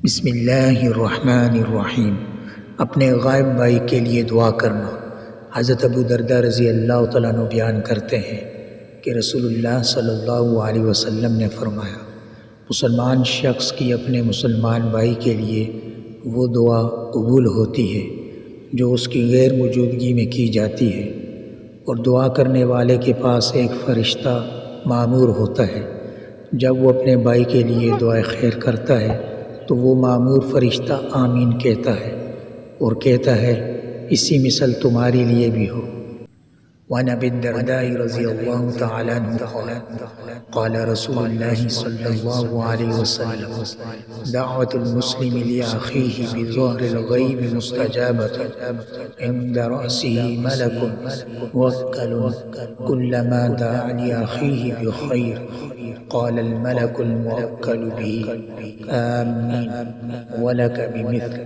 بسم اللہ الرحمن الرحیم۔ اپنے غائب بھائی کے لیے دعا کرنا۔ حضرت ابو درداء رضی اللہ تعالیٰ عنہ بیان کرتے ہیں کہ رسول اللہ صلی اللہ علیہ وسلم نے فرمایا، مسلمان شخص کی اپنے مسلمان بھائی کے لیے وہ دعا قبول ہوتی ہے جو اس کی غیر موجودگی میں کی جاتی ہے، اور دعا کرنے والے کے پاس ایک فرشتہ مامور ہوتا ہے۔ جب وہ اپنے بھائی کے لیے دعائے خیر کرتا ہے تو وہ مامور فرشتہ آمین کہتا ہے اور کہتا ہے اسی مثل تمہارے لیے بھی ہو۔ وعن ابی الدرداء رضی اللہ تعالی عنہ قال رسول اللہ صلی اللہ علیہ وسلم، دعوت المسلم لأخیہ بظہر الغیب مستجابۃ عند رأسہ ملک موکل کلما دعا لأخیہ بخیر قال الملک الموکل به آمین ولک بمثل۔